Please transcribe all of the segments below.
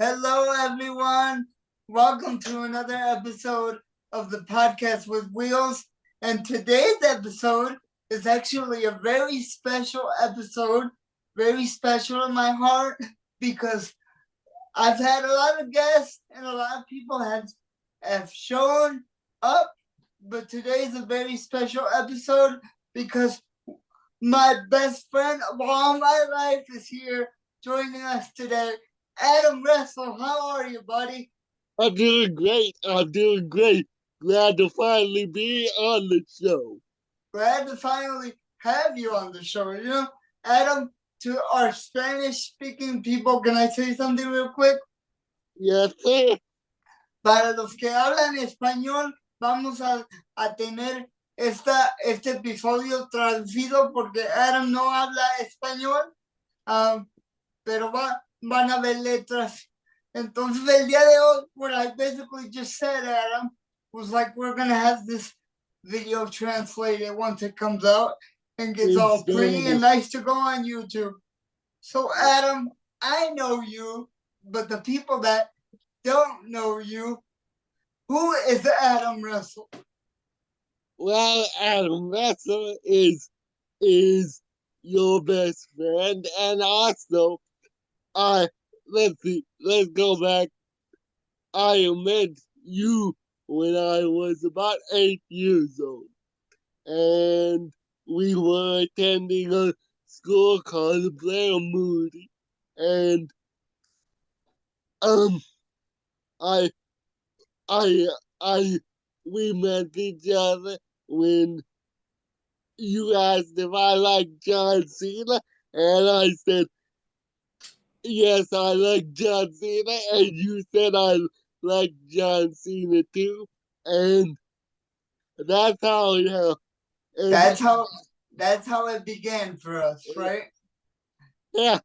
Hello, everyone. Welcome to another episode of the podcast with Wheels. And today's episode is actually a very special episode, very special in my heart, because I've had a lot of guests and a lot of people have shown up. But today's a very special episode because my best friend of all my life is here joining us today. Adam Russsell, how are you, buddy? I'm doing great. Glad to finally be on the show. Glad to finally have you on the show. You know, Adam, to our Spanish-speaking people, can I say something real quick? Yes, sir. Para los que hablan español, vamos a tener este episodio traducido porque Adam no habla español, pero van a ver letras. Entonces, el día de hoy, what I basically just said, Adam, was like, we're going to have this video translated once it comes out and gets all pretty and nice to go on YouTube. So, Adam, I know you, but the people that don't know you, who is Adam Russsell? Well, Adam Russsell is your best friend, and also, let's go back. I met you when I was about 8 years old, and we were attending a school called Blair Moody, and we met each other when you asked if I liked John Cena, and I said, yes, I like John Cena, and you said I like John Cena too, and that's how it happened. That's how it began for us, right? Yeah.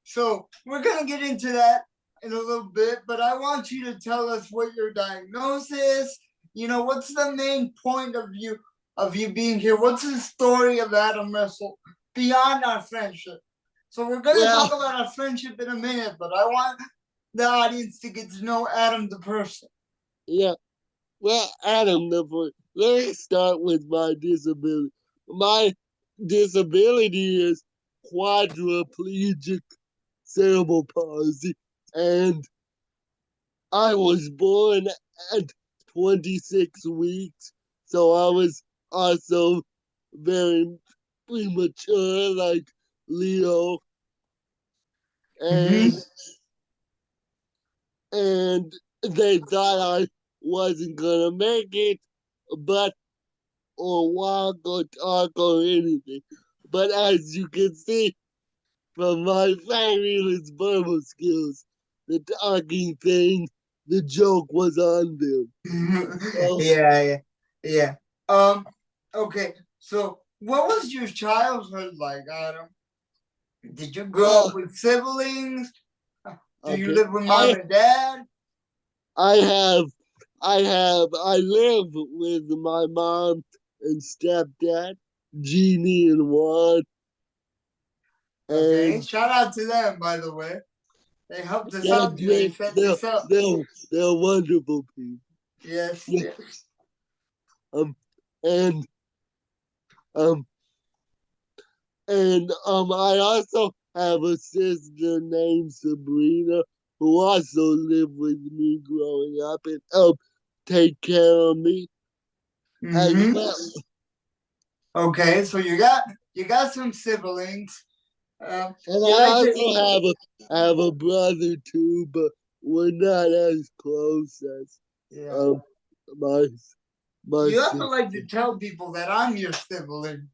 So we're gonna get into that in a little bit, but I want you to tell us what your diagnosis is. You know, what's the main point of you being here? What's the story of Adam Russsell beyond our friendship? So we're gonna talk about our friendship in a minute, but I want the audience to get to know Adam the person. Yeah. Well, Adam, let's start with my disability. My disability is quadriplegic cerebral palsy, and I was born at 26 weeks, so I was also very premature, like Leo, and they thought I wasn't gonna make it, or walk or talk or anything. But as you can see from my fabulous verbal skills, the talking thing, the joke was on them. So, yeah. Okay. So, what was your childhood like, Adam? Did you grow up with siblings? Do you live with mom and dad? I live with my mom and stepdad, Jeannie and Juan. Okay, shout out to them, by the way. They helped us out. They set this up. They're wonderful people. Yes. I also have a sister named Sabrina who also lived with me growing up and helped take care of me as well. Okay, so you got some siblings. And I also have a brother too, but we're not as close as my you also like to tell people that I'm your sibling.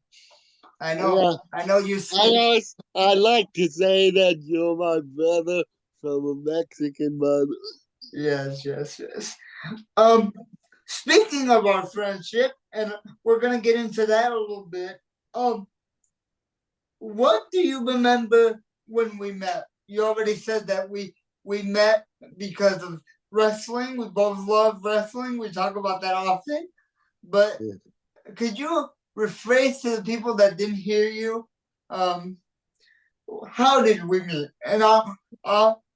I know you see. I like to say that you're my brother from a Mexican mother. Yes. Speaking of our friendship, and we're gonna get into that a little bit. What do you remember when we met? You already said that we met because of wrestling. We both love wrestling. We talk about that often. But could you rephrase to the people that didn't hear you? How did we meet? And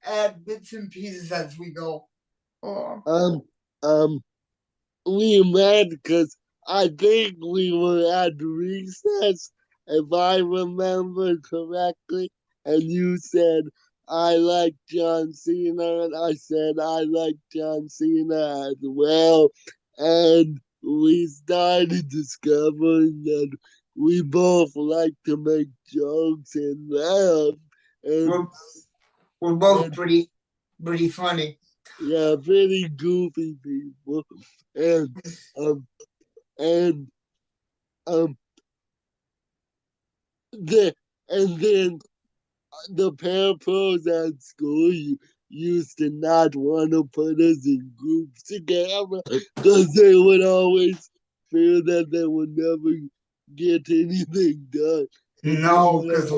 add bits and pieces as we go along. We met because I think we were at recess, if I remember correctly, and you said, I like John Cena, and I said, I like John Cena as well, and we started discovering that we both like to make jokes and laugh, and we're both pretty funny. Yeah, pretty goofy people, and um and um the and then the parapros at school used to not want to put us in groups together because they would always fear that they would never get anything done. No, because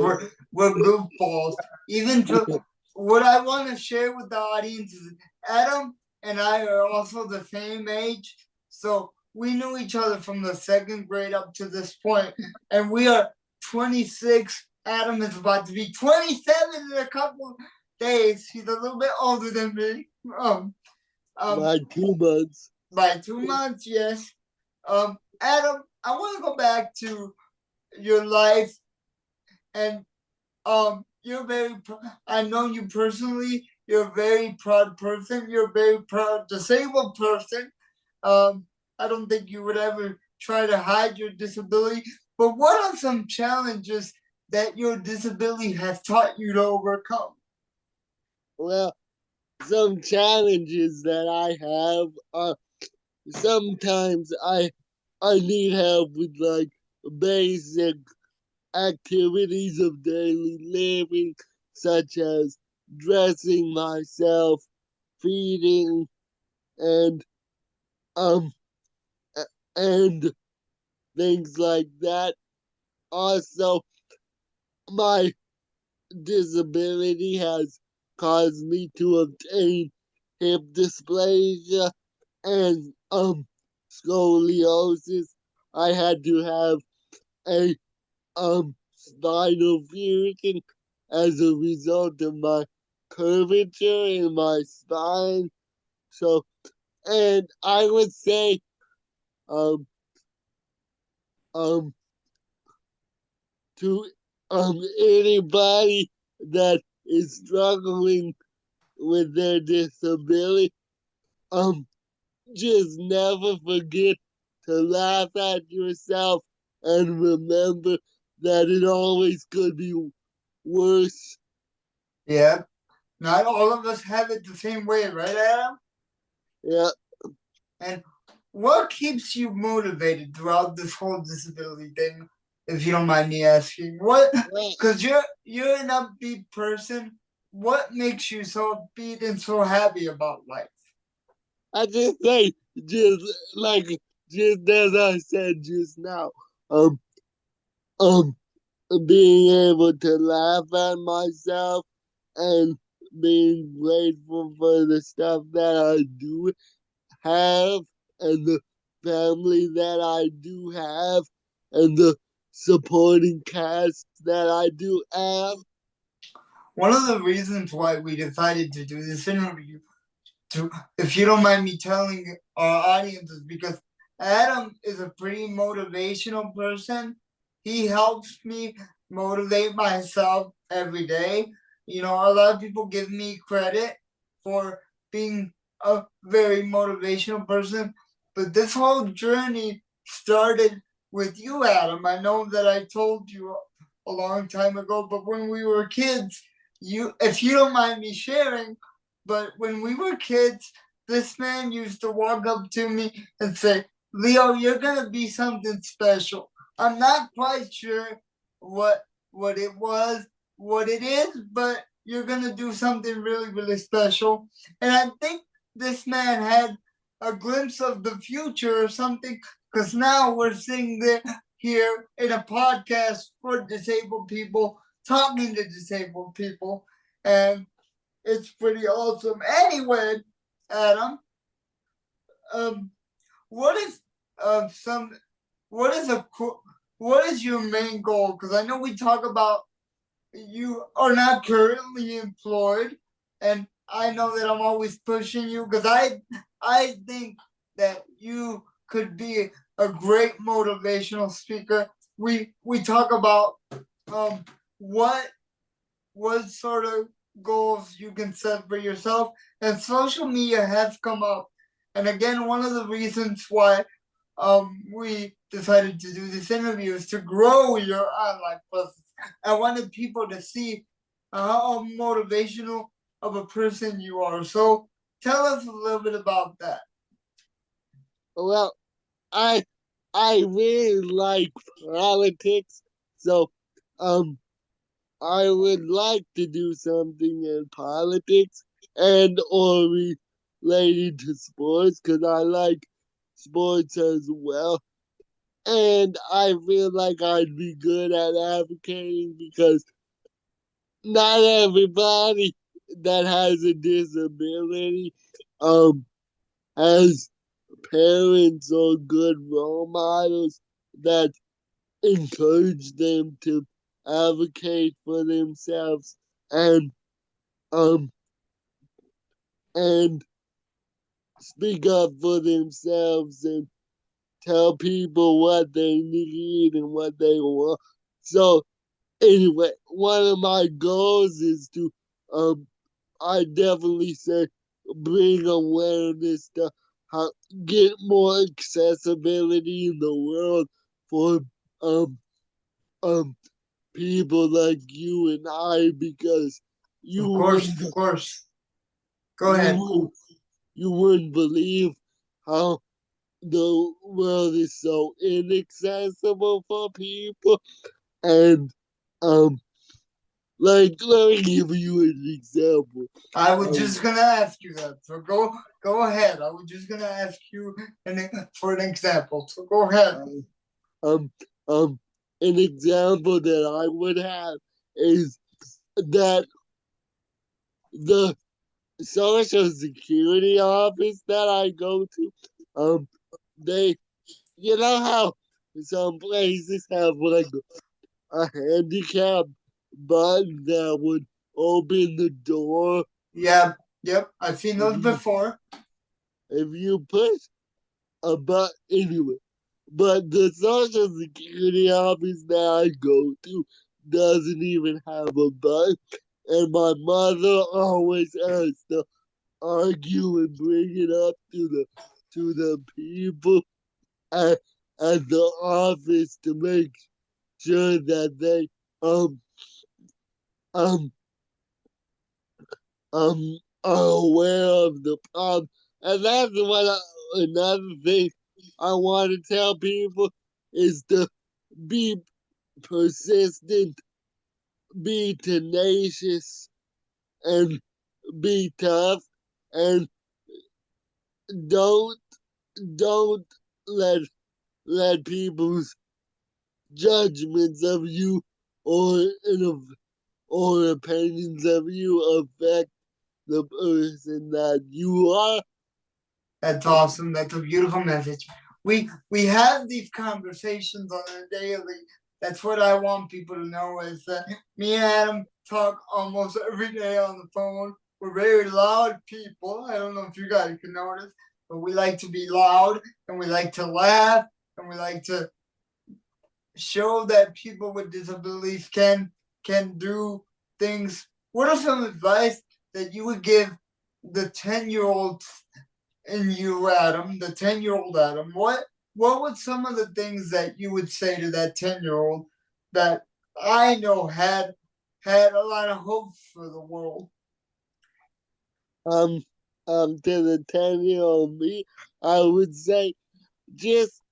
we're goofballs. Even to what I want to share with the audience is Adam and I are also the same age, so we knew each other from the second grade up to this point, and we are 26. Adam is about to be 27 in a couple days. He's a little bit older than me. By 2 months. By 2 months, yes. Adam, I want to go back to your life, and you're very. I know you personally. You're a very proud person. You're a very proud disabled person. I don't think you would ever try to hide your disability. But what are some challenges that your disability has taught you to overcome? Well, some challenges that I have are sometimes I need help with like basic activities of daily living, such as dressing myself, feeding, and um and things like that. Also, my disability has caused me to obtain hip dysplasia and scoliosis. I had to have a spinal fusion as a result of my curvature in my spine. So, and I would say, um, um, to anybody that is struggling with their disability, just never forget to laugh at yourself and remember that it always could be worse. Yeah, not all of us have it the same way, right, Adam? Yeah. And what keeps you motivated throughout this whole disability thing, if you don't mind me asking? What? Because you're an upbeat person. What makes you so upbeat and so happy about life? I just say, just as I said just now, um, um, being able to laugh at myself and being grateful for the stuff that I do have and the family that I do have and the supporting cast that I do have. One of the reasons why we decided to do this interview, if you don't mind me telling our audience, is because Adam is a pretty motivational person. He helps me motivate myself every day. You know, a lot of people give me credit for being a very motivational person, but this whole journey started with you, Adam. I know that I told you a long time ago, but when we were kids, if you don't mind me sharing, but when we were kids, this man used to walk up to me and say, Leo, you're gonna be something special. I'm not quite sure what it was, what it is, but you're gonna do something really, really special. And I think this man had a glimpse of the future or something, because now we're sitting there here in a podcast for disabled people, talking to disabled people, and it's pretty awesome. Anyway, Adam, what is what is your main goal? Because I know we talk about you are not currently employed, and I know that I'm always pushing you because I think that you could be a great motivational speaker. We talk about um what sort of goals you can set for yourself, and social media has come up. And again, one of the reasons why we decided to do this interview is to grow your online presence. I wanted people to see how motivational of a person you are. So tell us a little bit about that. Well, I really like politics, so I would like to do something in politics and or related to sports because I like sports as well. And I feel like I'd be good at advocating because not everybody that has a disability um has parents or good role models that encourage them to advocate for themselves and um and speak up for themselves and tell people what they need and what they want. So anyway, one of my goals is to um I definitely say bring awareness to how get more accessibility in the world for um um people like you and I because you wouldn't Of course. Go you ahead. would you wouldn't believe how the world is so inaccessible for people and um like let me give you an example. I was just gonna ask you that. So go ahead. I was just gonna ask you for an example. So go ahead. Um, um, an example that I would have is that the social security office that I go to, they, you know how some places have like a handicap button that would open the door. Yeah, yep. I've seen If those you, before. if you push a button anyway. But the social security office that I go to doesn't even have a button. And my mother always has to argue and bring it up to the people at, at the office to make sure that they um um are aware of the problem. And that's another thing I want to tell people is to be persistent, be tenacious, and be tough, and don't don't let people's judgments of you or or opinions of you affect the person that you are. That's awesome. That's a beautiful message. We have these conversations on a daily. That's what I want people to know is that me and Adam talk almost every day on the phone. We're very loud people. I don't know if you guys can notice, but we like to be loud and we like to laugh and we like to show that people with disabilities can do things. What are some advice that you would give the 10-year-old in you, Adam, the 10-year-old Adam? What would some of the things that you would say to that 10-year-old that I know had a lot of hope for the world? Um, to the 10-year-old me, I would say just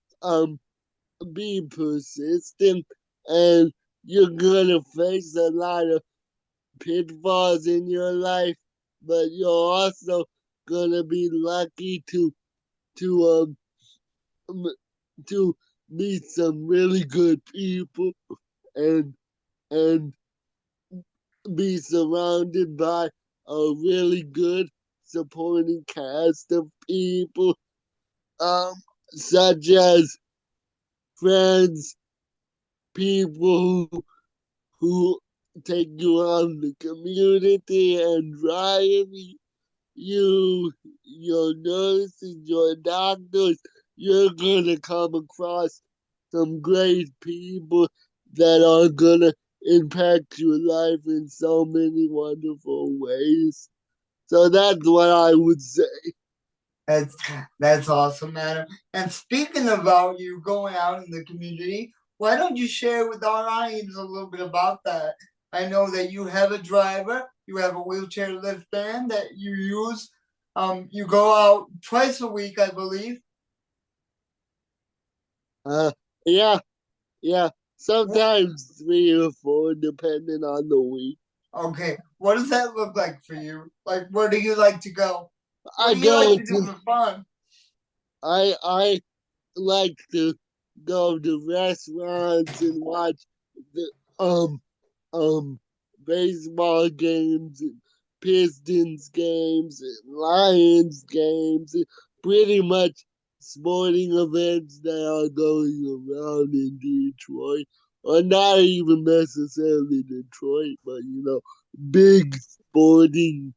be persistent, and you're gonna face a lot of pitfalls in your life, but you're also gonna be lucky to to meet some really good people and and be surrounded by a really good supporting cast of people, um, such as friends, people who take you out in the community and drive you, your nurses, your doctors. You're gonna come across some great people that are gonna impact your life in so many wonderful ways. So that's what I would say. That's awesome, Adam. And speaking about you going out in the community, why don't you share with our audience a little bit about that? I know that you have a driver, you have a wheelchair lift van that you use. You go out twice a week, I believe. Yeah, yeah. Sometimes 3 or 4, depending on the week. Okay, what does that look like for you? Like, where do you like to go? What I do you go like to do for fun? I like to go to restaurants and watch the baseball games and Pistons games and Lions games and pretty much sporting events that are going around in Detroit. Or not even necessarily Detroit, but big sporting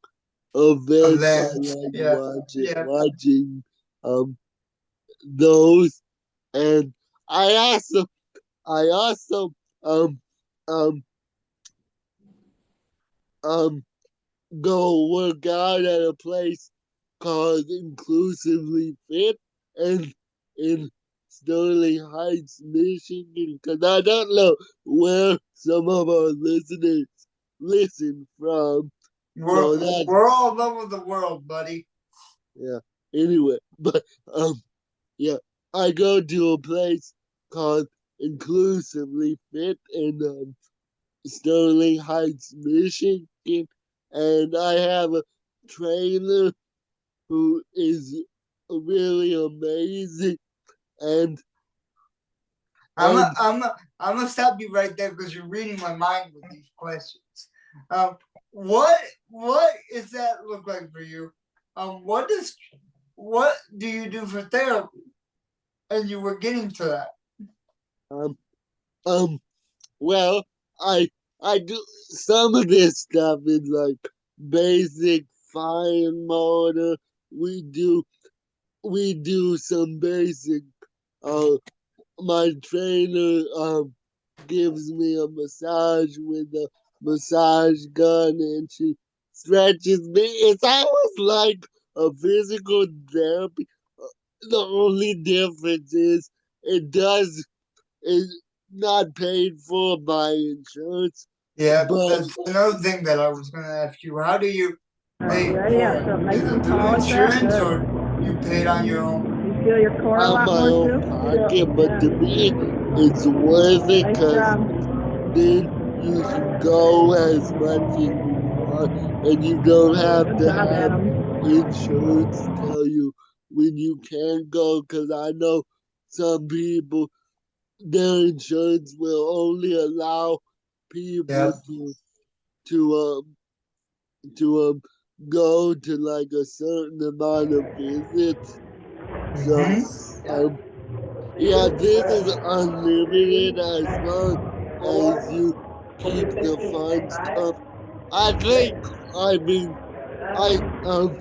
events. I Events, like yeah, yeah. watching um those, and I also I also um um um go work out at a place called Inclusively Fit and in Sterling Heights, Michigan, because I don't know where some of our listeners listen from. We're So that's we're all over the world, buddy. yeah. Anyway, but yeah, I go to a place called Inclusively Fit in Sterling Heights, Michigan, and I have a trainer who is really amazing, and I'm a, and I'm a, I'm gonna stop you right there because you're reading my mind with these questions. Um, what does that look like for you? What do you do for therapy? And you were getting to that. um um well, I do some of this stuff is like basic fine motor. We do we do some basic uh my trainer gives me a massage with a massage gun and she stretches me. It's almost like a physical therapy. The only difference is it does is not paid for by insurance, Yeah, but that's another thing that I was gonna ask you. How do you pay Yeah, for yeah, so it? nice Is it and through polished that, insurance good. or you paid on your own? You feel your core a on lot my more own too? pocket. But Yeah. to me, it's worth it Nice because job. then you can go as much as you want and you don't have Good to job, have Adam. insurance tell you when you can't go, because I know some people, their insurance will only allow people Yep. to go to like a certain amount of visits. So Yeah. yeah, this is unlimited as long as you keep the funds coming. I think, I mean, I um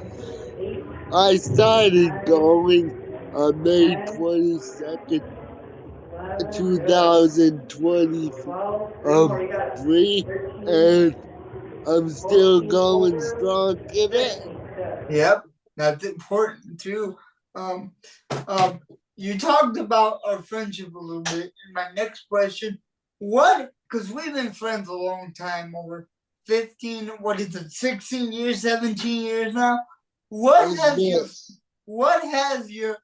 I started going on May 22nd, 2023, and I'm still going strong today. Yep. That's important too. Um, you talked about our friendship a little bit. And my next question, what? Because we've been friends a long time, over 15. What is it? 16 years, 17 years now. What It's has been your What has your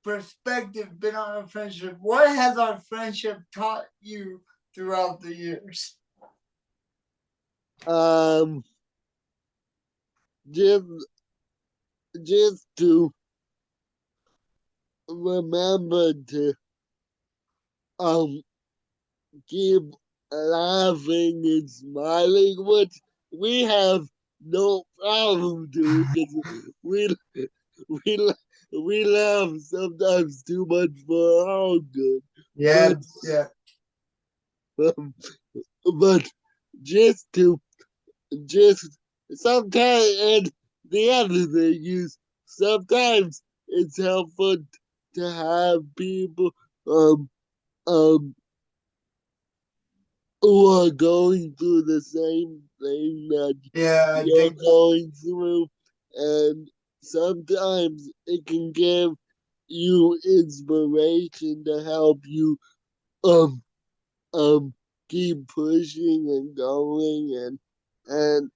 perspective been on our friendship? What has our friendship taught you throughout the years? um just to remember to um keep laughing and smiling, which we have no problem doing because we we laugh sometimes too much for our own good. Yeah, But yeah. um, but just to just sometimes, and the other thing is sometimes it's helpful to have people um um who are going through the same thing that Yeah, I you're think going through, and sometimes it can give you inspiration to help you um um keep pushing and going and and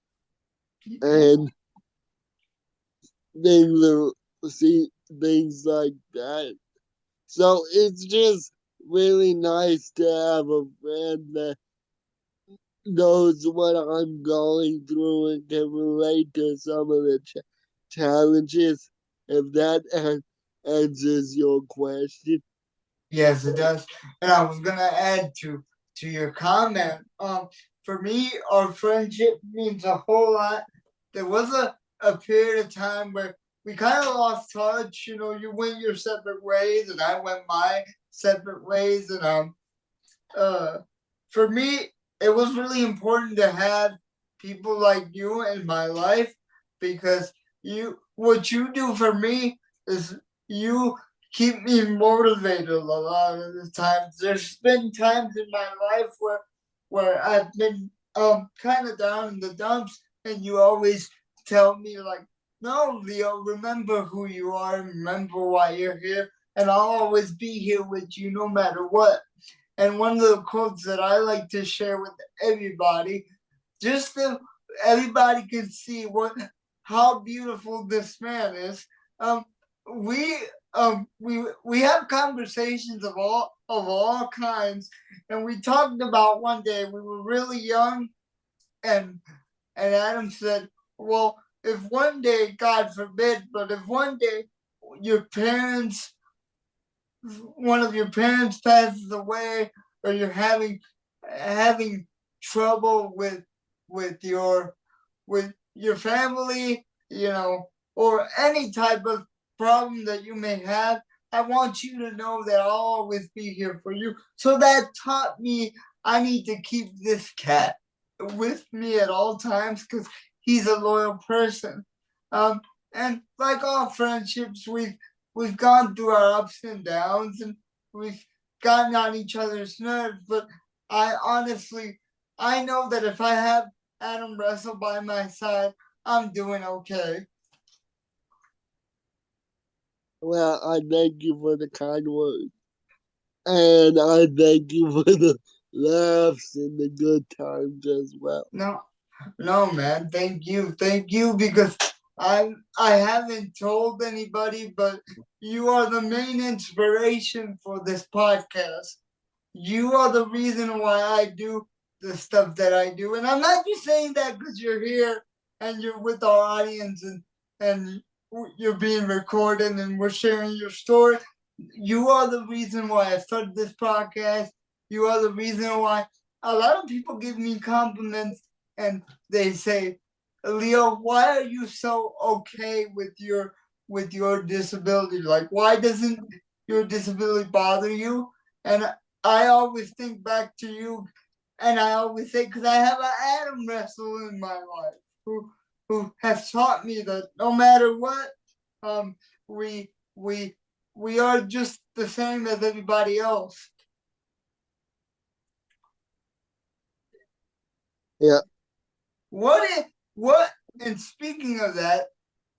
things are see things like that. So it's just really nice to have a friend that knows what I'm going through and can relate to some of the challenges. If that answers your question. yes, it does. And I was gonna add to your comment. For me, our friendship means a whole lot. There was a period of time where we kind of lost touch. You know, you went your separate ways, and I went my separate ways. And uh, for me, it was really important to have people like you in my life because what you do for me is you keep me motivated a lot of the times. There's been times in my life where I've been kind of down in the dumps, and you always tell me like, "No, Leo, remember who you are, remember why you're here, and I'll always be here with you no matter what." And one of the quotes that I like to share with everybody, just so everybody can see how beautiful this man is. Um, we we have conversations of all kinds, and we talked about one day we were really young, and Adam said, "Well, if one day, God forbid, but if one day your parents one of your parents passes away or you're having trouble with your with your family, you know, or any type of problem that you may have, I want you to know that I'll always be here for you." So that taught me I need to keep this cat with me at all times because he's a loyal person. Um, and like all friendships, we've gone through our ups and downs, and we've gotten on each other's nerves. But I honestly, I know that if I have Adam Russsell by my side, I'm doing okay. Well, I thank you for the kind words. And I thank you for the laughs and the good times as well. No, no, man. Thank you, because I haven't told anybody, but you are the main inspiration for this podcast. You are the reason why I do the stuff that I do, and I'm not just saying that because you're here and you're with our audience and you're being recorded and we're sharing your story. You are the reason why I started this podcast. You are the reason why a lot of people give me compliments and they say, "Leo, why are you so okay with your disability? Like, why doesn't your disability bother you?" And I always think back to you, and I always say, because I have an Adam Russsell in my life who has taught me that no matter what, um, we we we are just the same as everybody else. Yeah. What? And speaking of that,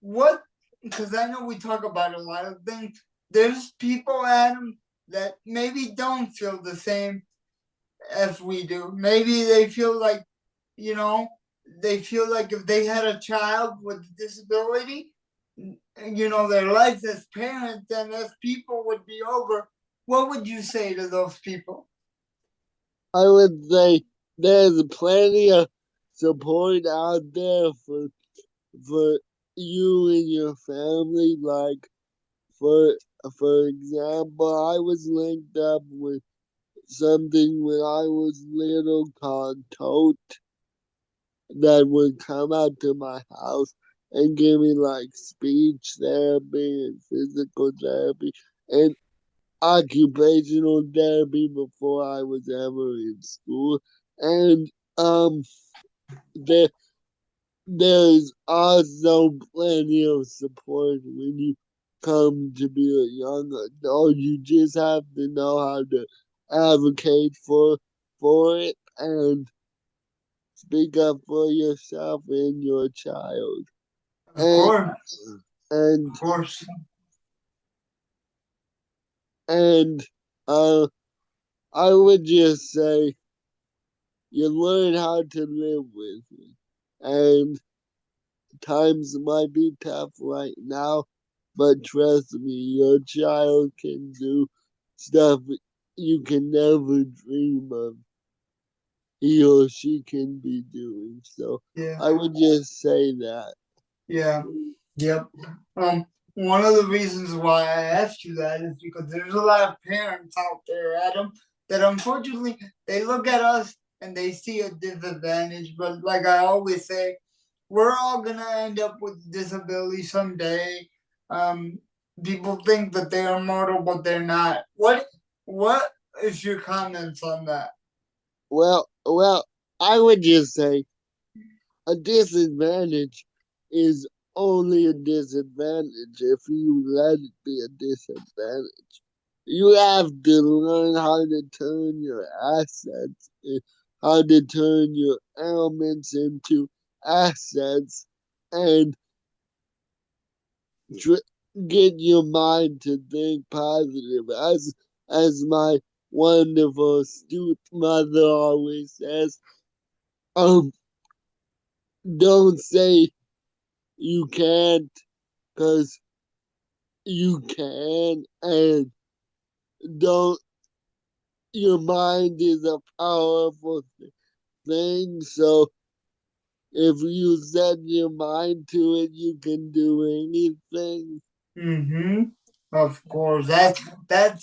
what? Because I know we talk about a lot of things. There's people, Adam, that maybe don't feel the same as we do. Maybe they feel like, you know, they feel like if they had a child with a disability, you know, their life as parents and as people would be over. What would you say to those people? I would say there's plenty of support out there for you and your family. Like for for example, I was linked up with something when I was little called Tote that would come out to my house and give me like speech therapy and physical therapy and occupational therapy before I was ever in school. And there there's also plenty of support when you come to be a young adult. You just have to know how to advocate for it and speak up for yourself and your child. Of course. And Of course. and I would just say you learn how to live with it. And times might be tough right now, but trust me, your child can do stuff you can never dream of he or she can be doing. So Yeah. I would just say that. Yeah. Yep. One of the reasons why I asked you that is because there's a lot of parents out there, Adam, that unfortunately they look at us and they see a disadvantage. But like I always say, we're all gonna end up with disability someday. People think that they're immortal, but they're not. What is your comments on that? Well, I would just say a disadvantage is only a disadvantage if you let it be a disadvantage. You have to learn how to turn your assets, how to turn your ailments into assets, and get your mind to think positive. As my wonderful astute mother always says, um, don't say you can't, cause you can, and don't. Your mind is a powerful thing, so if you set your mind to it, you can do anything. Mm-hmm. Of course, that's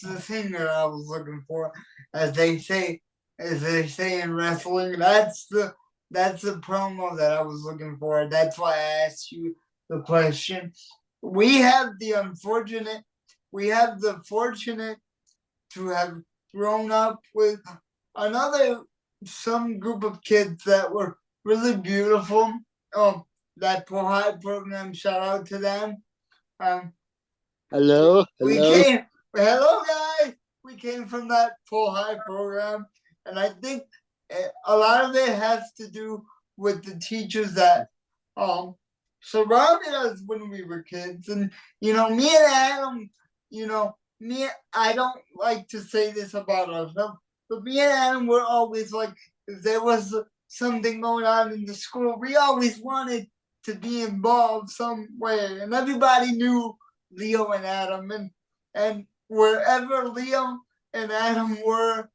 the thing that I was looking for. As they say in wrestling, that's the promo that I was looking for. That's why I asked you the question. We have the unfortunate, we have the fortunate to have grown up with another some group of kids that were really beautiful. Oh, that Pohai program, shout out to them. Um, Hello, we hello. came, hello guys, we came from that full high program, and I think a lot of it has to do with the teachers that um surrounded us when we were kids. And me and Adam, I don't like to say this about ourselves, but me and Adam were always like, if there was something going on in the school, we always wanted to be involved some way, and everybody knew Leo and Adam, and wherever Leo and Adam were,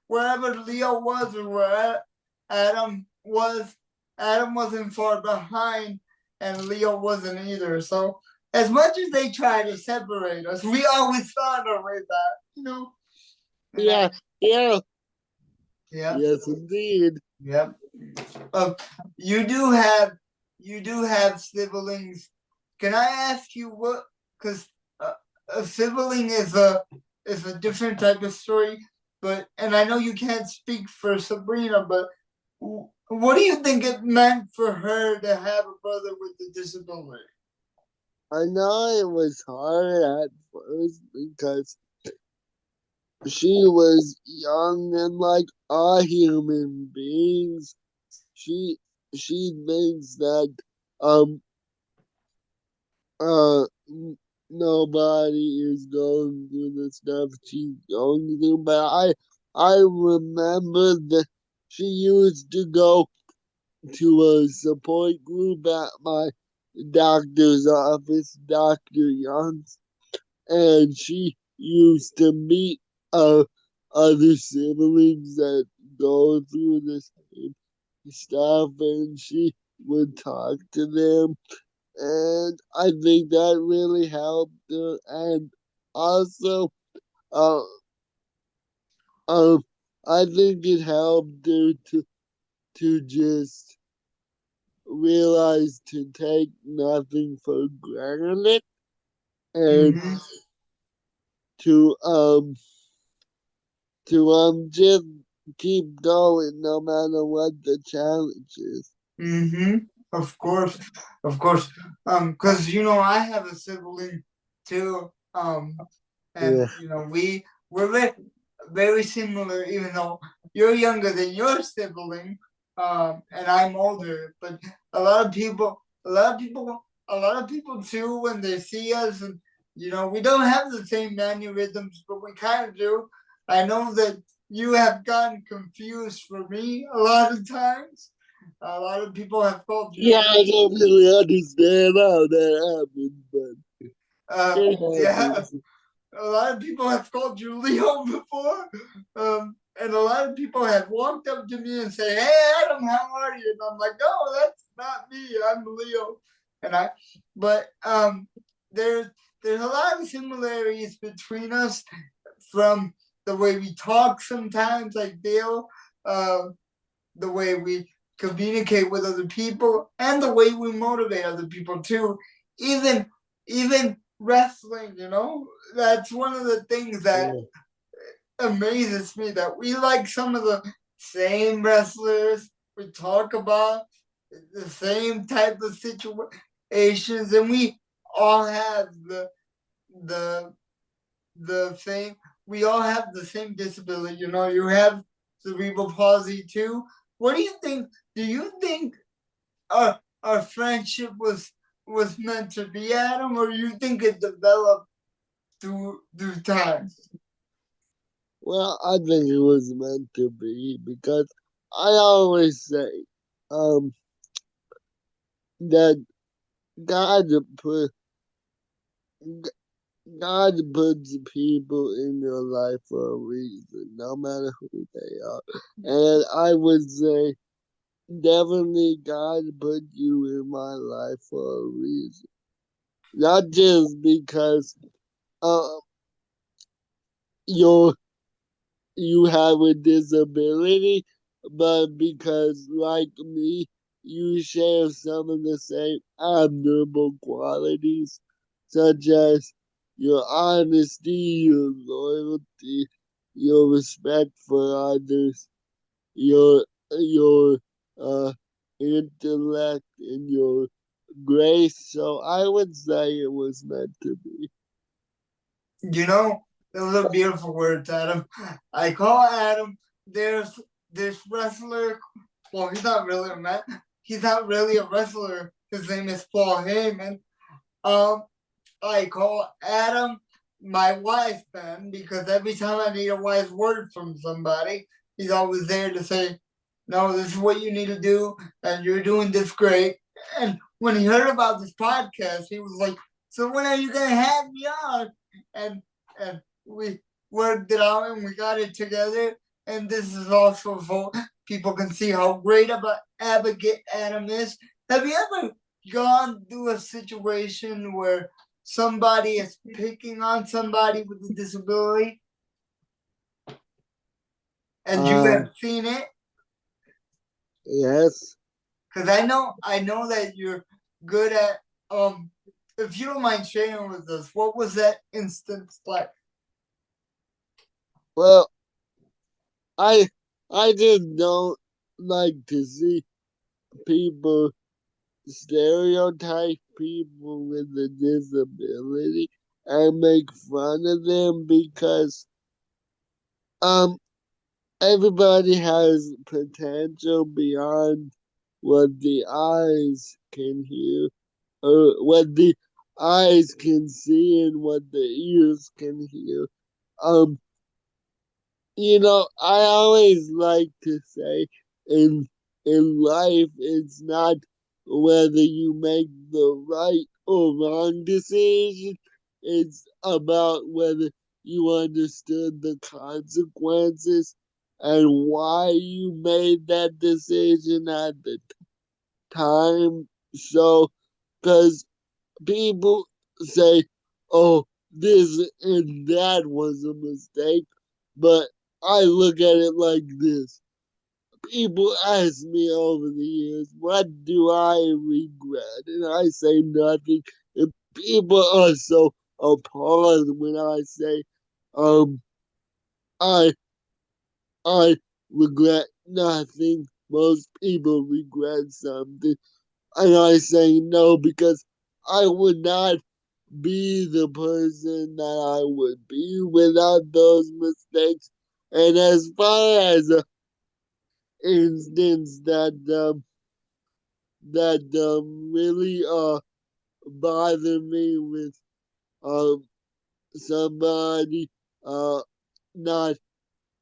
wherever Leo was or where Adam was, Adam wasn't far behind, and Leo wasn't either. So as much as they try to separate us, we always found our way back. Yeah, yeah. Yeah. Yes, indeed. Yep. Um, you do have siblings. Can I ask you what? Because a sibling is a different type of story. But and I know you can't speak for Sabrina, but what do you think it meant for her to have a brother with a disability? I know it was hard at first because she was young and like all human beings, she she thinks that um uh nobody is going through the stuff she's going through. But I remember that she used to go to a support group at my doctor's office, Dr. Young's, and she used to meet uh, other siblings that go through the same stuff, and she would talk to them, and I think that really helped her. And also, uh, um, I think it helped her to just realize to take nothing for granted and Mm-hmm. to just keep going no matter what the challenge is. Of course, of course. Because I have a sibling too. And Yeah. we're very, very similar, even though you're younger than your sibling, and I'm older. But a lot of people, a lot of people, a lot of people too, when they see us, and we don't have the same mannerisms, but we kind of do. I know that you have gotten confused for me a lot of times. A lot of people have called you. Yeah, I don't really understand how that happened, but it Yeah, happens. a lot of people have called you Leo before, and a lot of people have walked up to me and say, "Hey, Adam, how are you?" And I'm like, "Oh, that's not me. I'm Leo." But there's a lot of similarities between us, from the way we talk sometimes, I feel, the way we communicate with other people, and the way we motivate other people too. Even wrestling, that's one of the things that Yeah. amazes me, that we like some of the same wrestlers. We talk about the same type of situations, and we all have the same. We all have the same disability. You have cerebral palsy too. What do you think? Do you think our friendship was meant to be, Adam, or you think it developed through time? Well, I think it was meant to be because I always say um that God put God puts people in your life for a reason, no matter who they are. And I would say definitely God put you in my life for a reason. Not just because uh, you're you have a disability, but because, like me, you share some of the same admirable qualities, such as your honesty, your loyalty, your respect for others, your uh, intellect, and your grace. So I would say it was meant to be. Those are beautiful words, Adam. I call Adam. There's this wrestler. Well, he's not really a man. He's not really a wrestler. His name is Paul Heyman. Um, I call Adam my wise man, because every time I need a wise word from somebody, he's always there to say, "No, this is what you need to do, and you're doing this great." And when he heard about this podcast, he was like, "So when are you gonna have me on?" And we worked it out, and we got it together. And this is also so people can see how great of an advocate Adam is. Have you ever gone through a situation where somebody is picking on somebody with a disability, and you Um, have seen it? yes. Because I know that you're good at, if you don't mind sharing with us, what was that instance like? Well, I I just don't like to see people stereotype people with a disability and make fun of them because um everybody has potential beyond what the eyes can hear or what the eyes can see and what the ears can hear. Um I always like to say in life it's not whether you make the right or wrong decision. It's about whether you understood the consequences and why you made that decision at the time. So, because people say, oh, this and that was a mistake, but I look at it like this. People ask me over the years, what do I regret? And I say nothing. And people are so appalled when I say, um, I I regret nothing. Most people regret something. And I say no because I would not be the person that I would be without those mistakes. And as far as an instance that really bother me with um somebody uh not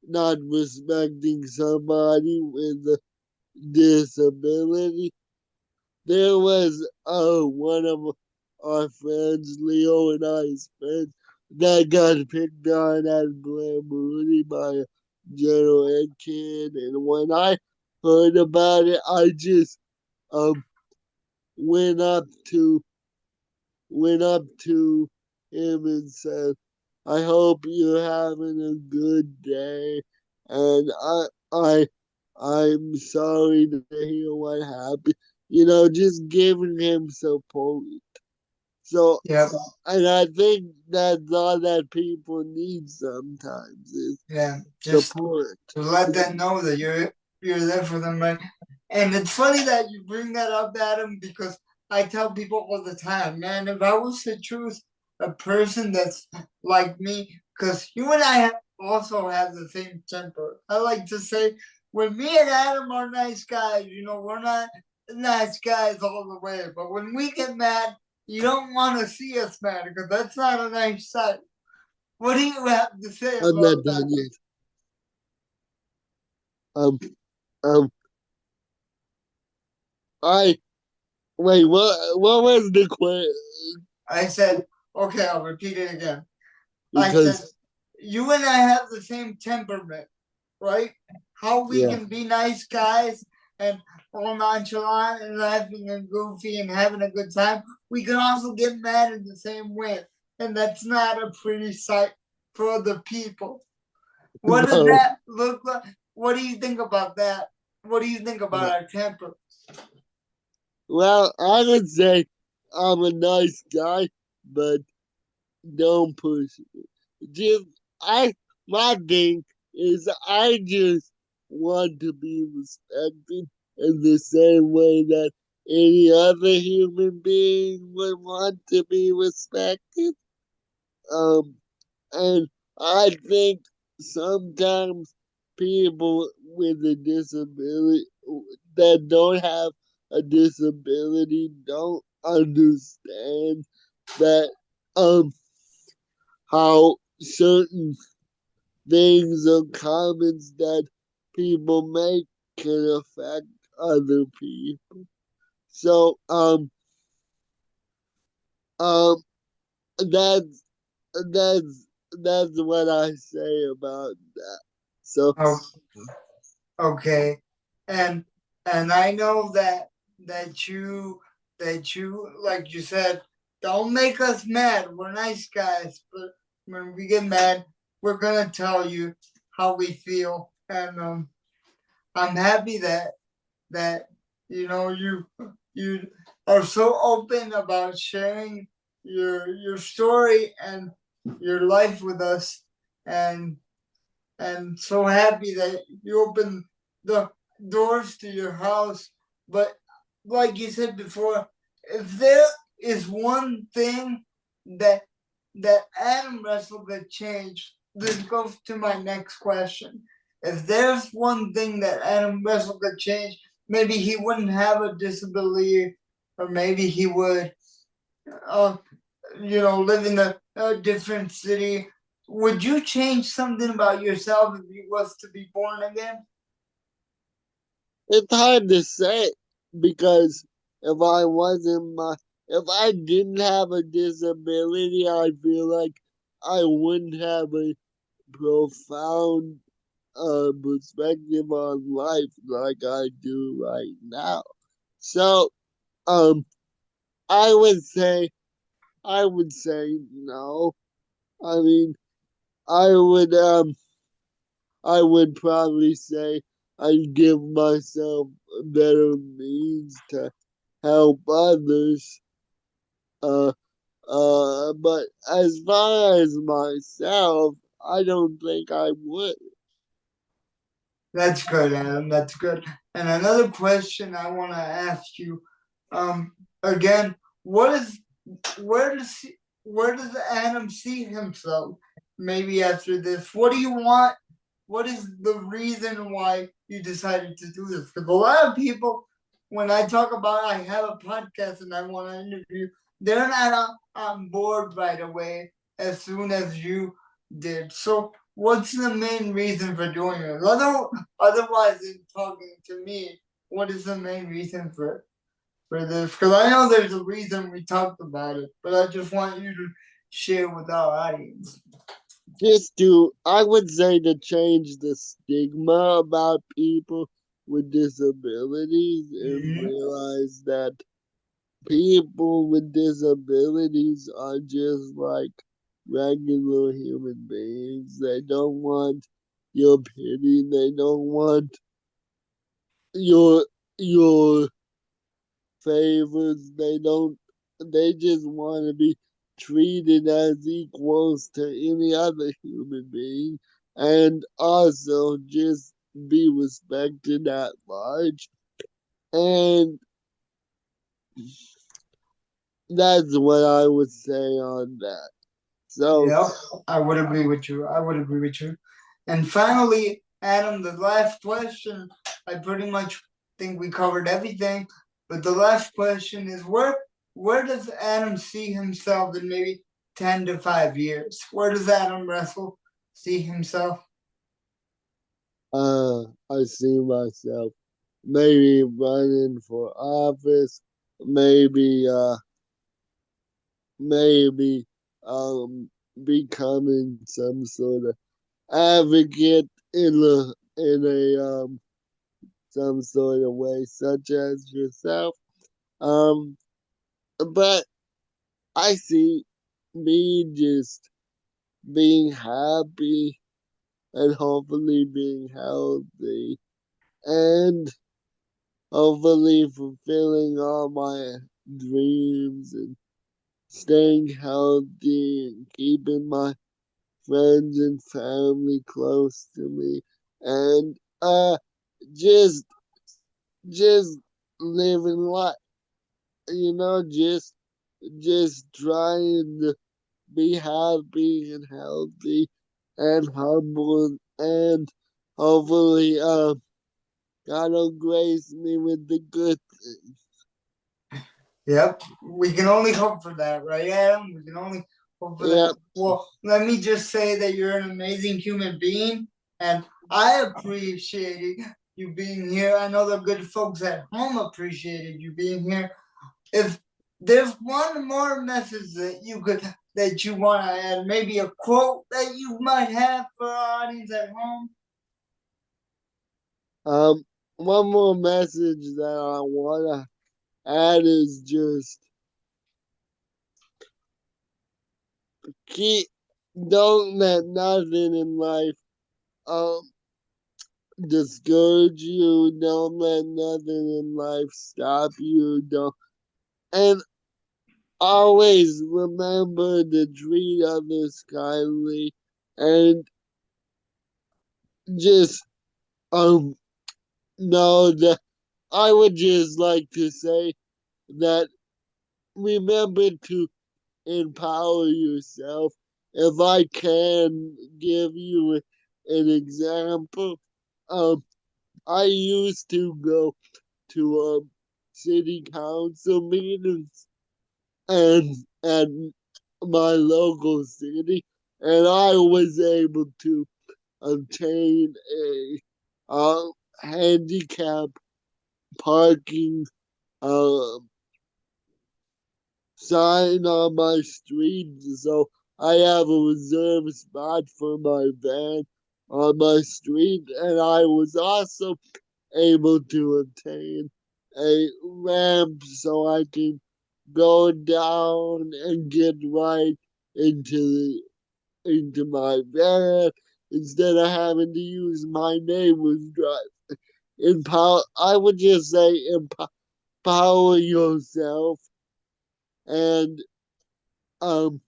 not respecting somebody with a disability. There was one of our friends, Leo and I's friends, that got picked on at Glen Moody by a general ed kid, and when I heard about it, I just um went up to went up to him and said, "I hope you're having a good day, and I I'm sorry to hear what happened." You know, just giving him support. So, Yeah, and I think that's all that people need sometimes is yeah. Just support. to let them know that you're there for them, right? And it's funny that you bring that up, Adam, because I tell people all the time, man, if I was to choose a person that's like me, because you and I also have the same temper. I like to say, when me and Adam are nice guys, we're not nice guys all the way, but when we get mad, you don't want to see us mad because that's not a nice sight. What do you have to say I'm about not that? done yet. Um, um, I wait. What was the question? I said, okay, I'll repeat it again. I said, Because you and I have the same temperament, right? How we yeah, can be nice guys and all nonchalant and laughing and goofy and having a good time. We can also get mad in the same way. And that's not a pretty sight for other people. What does no. that look like? What do you think about that? What do you think about our temper? Well, I would say I'm a nice guy, but don't push me. Just I my thing is I just want to be respected in the same way that any other human being would want to be respected. Um, and I think sometimes people with a disability that don't have a disability don't understand that um how certain things or comments that people make can affect other people. So um that's that's that's what I say about that. So Oh, okay. And I know that you like you said, don't make us mad. We're nice guys, but when we get mad, we're gonna tell you how we feel. And I'm happy that you are so open about sharing your story and your life with us. And so happy that you opened the doors to your house. But like you said before, if there is one thing that Adam Russsell could change, this goes to my next question. If there's one thing that Adam Russsell could change, maybe he wouldn't have a disability, or maybe he would uh, live in a different city. Would you change something about yourself if you was to be born again? it's hard to say because if I didn't have a disability, I feel like I wouldn't have a profound perspective on life like I do right now. So um I would say I would say no. I mean I would I would probably say I'd give myself a better means to help others. Uh, but as far as myself, I don't think I would. That's good, Adam. That's good. And another question I want to ask you, again, what is where does where does Adam see himself? Maybe after this, what do you want? What is the reason why you decided to do this? Because a lot of people, when I talk about I have a podcast and I want to interview, they're not on board right away as soon as you did. So, what's the main reason for doing it? Otherwise, in talking to me, what is the main reason for this? Because I know there's a reason we talked about it, but I just want you to share with our audience. Just to, I would say, to change the stigma about people with disabilities and Mm-hmm. realize that people with disabilities are just like regular human beings. They don't want your pity. They don't want your your favors. They just want to be treated as equals to any other human being and also just be respected at large. And that's what I would say on that. So, Yep, I would agree with you. I would agree with you. And finally, Adam, the last question, I pretty much think we covered everything, but the last question is where does Adam see himself in maybe 10 to 5 years? Where does Adam Russell see himself? I see myself maybe running for office, maybe, maybe, becoming some sort of advocate in a some sort of way, such as yourself. Um, but I see me just being happy and hopefully being healthy and hopefully fulfilling all my dreams and staying healthy and keeping my friends and family close to me and just just living life, just trying to be happy and healthy and humble and hopefully God will grace me with the good things. Yep, we can only hope for that, right, Adam? We can only hope for that. Yep. Well, let me just say that you're an amazing human being, and I appreciated you being here. I know the good folks at home appreciated you being here. If there's one more message that you want to add, maybe a quote that you might have for our audience at home. Um, one more message that I wanna add is just keep don't let nothing in life um discourage you. Don't let nothing in life stop you. Don't and always remember to treat others kindly and just um know that I would just like to say that remember to empower yourself. If I can give you an example, I used to go to city council meetings and at my local city, and I was able to obtain a uh, handicap parking uh, sign on my street, so I have a reserved spot for my van on my street, and I was also able to obtain a ramp so I can go down and get right into my van instead of having to use my neighbor's drive. I would just say empower yourself and um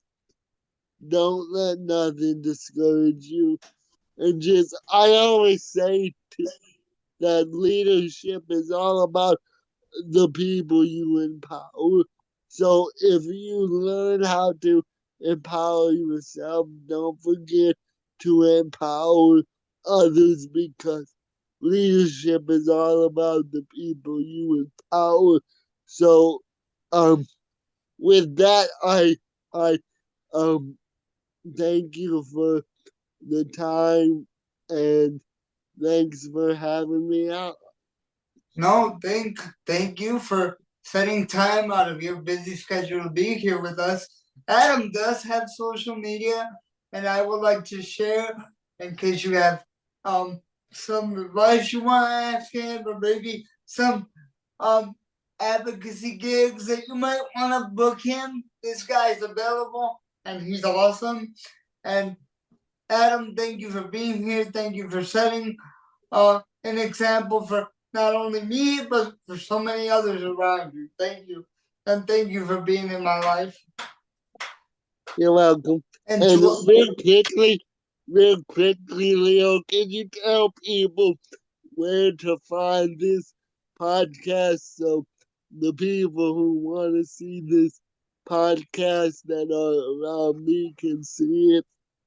don't let nothing discourage you. and just, I always say that leadership is all about the people you empower. So if you learn how to empower yourself, don't forget to empower others, because leadership is all about the people you empower. So with that, I thank you for the time, and thanks for having me out. No, thank you for setting time out of your busy schedule to be here with us. Adam does have social media, and I would like to share in case you have some advice you want to ask him, or maybe some um advocacy gigs that you might want to book him. This guy's available, and he's awesome. And Adam, thank you for being here. Thank you for setting an example for not only me, but for so many others around you. Thank you. And thank you for being in my life. You're welcome. And And to, real quickly, Leo, can you tell people where to find this podcast so the people who want to see this podcast that are around me can see it?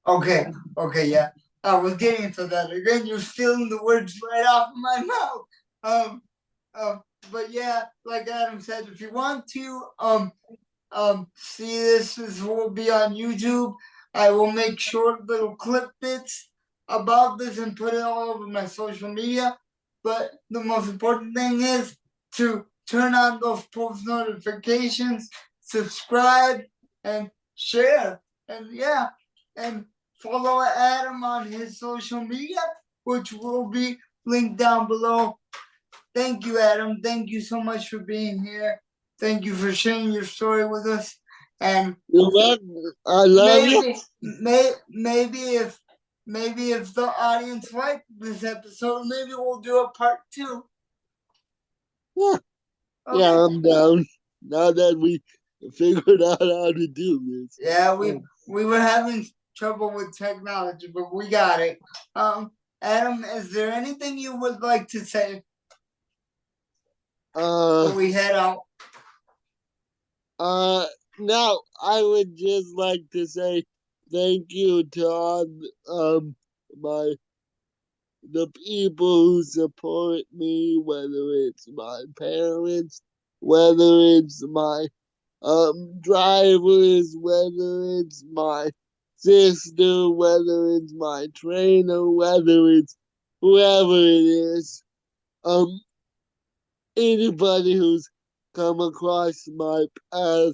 okay, yeah. I was getting to that again. You're stealing the words right off of my mouth. But yeah, like Adam said, if you want to see this will be on YouTube. I will make short little clip bits about this and put it all over my social media. But the most important thing is to turn on those post notifications, subscribe, and share. And yeah, and follow Adam on his social media, which will be linked down below. Thank you, Adam. Thank you so much for being here. Thank you for sharing your story with us. And You're welcome. I love you. Maybe if the audience liked this episode, maybe we'll do a part 2. Yeah, Okay. yeah, I'm down. Now that we figured out how to do this. Yeah, we were having trouble with technology, but we got it. Adam, is there anything you would like to say before we head out? Now I would just like to say thank you to all the people who support me, whether it's my parents, whether it's my drivers, whether it's my sister, whether it's my trainer, whether it's whoever it is. Anybody who's come across my path,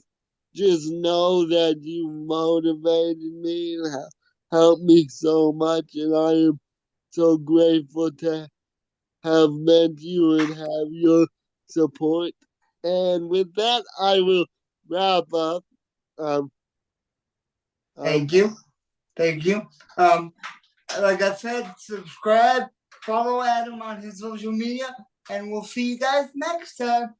just know that you motivated me and helped me so much, and I am so grateful to have met you and have your support. And with that, I will wrap up. Thank you. Thank you. Like I said, subscribe, follow Adam on his social media, and we'll see you guys next time.